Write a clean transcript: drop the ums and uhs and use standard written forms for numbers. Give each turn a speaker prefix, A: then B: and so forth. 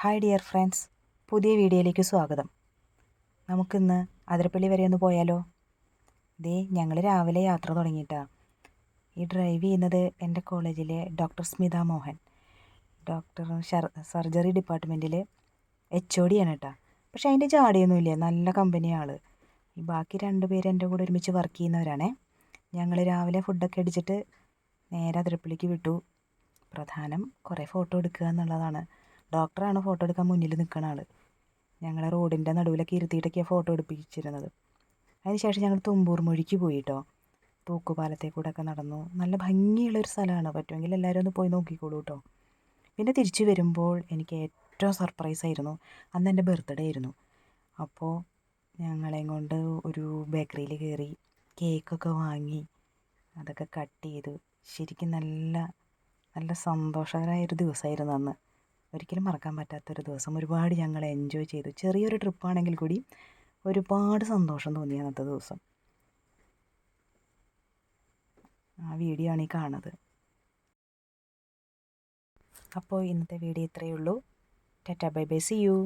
A: Hi dear friends, പുതിയ വീഡിയോയിലേക്ക് സ്വാഗതം. നമുക്കിന്ന് അതിരപ്പള്ളി വരെ ഒന്ന് പോയാലോ? ഞങ്ങൾ രാവിലെ യാത്ര തുടങ്ങിയിട്ടാ. ഈ ഡ്രൈവ് ചെയ്യുന്നത് എൻ്റെ കോളേജിലെ doctor Smitha Mohan, doctor surgery ഡിപ്പാർട്ട്മെൻറ്റിൽ HOD ആണ് കേട്ടോ. പക്ഷേ അതിൻ്റെ ജാടിയൊന്നുമില്ല, നല്ല കമ്പനിയാണ്. ഈ ബാക്കി 2 പേര് എൻ്റെ കൂടെ ഒരുമിച്ച് വർക്ക് ചെയ്യുന്നവരാണേ. ഞങ്ങൾ രാവിലെ ഫുഡൊക്കെ അടിച്ചിട്ട് നേരെ അതിരപ്പള്ളിക്ക് വിട്ടു. പ്രധാനം കുറേ ഫോട്ടോ എടുക്കുക എന്നുള്ളതാണ്. ഡോക്ടറാണ് ഫോട്ടോ എടുക്കാൻ മുന്നിൽ നിൽക്കുന്ന ആൾ. ഞങ്ങളെ റോഡിൻ്റെ നടുവിലൊക്കെ ഇരുത്തിയിട്ടൊക്കെയാണ് ഫോട്ടോ എടുപ്പിച്ചിരുന്നത്. അതിനുശേഷം ഞങ്ങൾ തുമ്പൂർ മൊഴിക്ക് പോയി കേട്ടോ. തൂക്കുപാലത്തെ കൂടെ ഒക്കെ നടന്നു. നല്ല ഭംഗിയുള്ളൊരു സ്ഥലമാണ്. പറ്റുമെങ്കിൽ എല്ലാവരും ഒന്ന് പോയി നോക്കിക്കോളൂ കേട്ടോ. പിന്നെ തിരിച്ചു വരുമ്പോൾ എനിക്ക് ഏറ്റവും സർപ്രൈസായിരുന്നു, അന്ന് എൻ്റെ ബർത്ത്ഡേ ആയിരുന്നു. അപ്പോൾ ഞങ്ങളെയും കൊണ്ട് ഒരു ബേക്കറിയിൽ കയറി കേക്കൊക്കെ വാങ്ങി അതൊക്കെ കട്ട് ചെയ്തു. ശരിക്കും നല്ല നല്ല സന്തോഷകരമായൊരു ദിവസമായിരുന്നു അന്ന്. ഒരിക്കലും മറക്കാൻ പറ്റാത്തൊരു ദിവസം. ഒരുപാട് ഞങ്ങൾ എൻജോയ് ചെയ്തു. ചെറിയൊരു ട്രിപ്പാണെങ്കിൽ കൂടി ഒരുപാട് സന്തോഷം തോന്നി അന്നത്തെ ദിവസം. ആ വീഡിയോ ആണ് ഈ കാണുന്നത്. അപ്പോൾ ഇന്നത്തെ വീഡിയോ ഇത്രയേ ഉള്ളൂ. Tata bye bye, see U.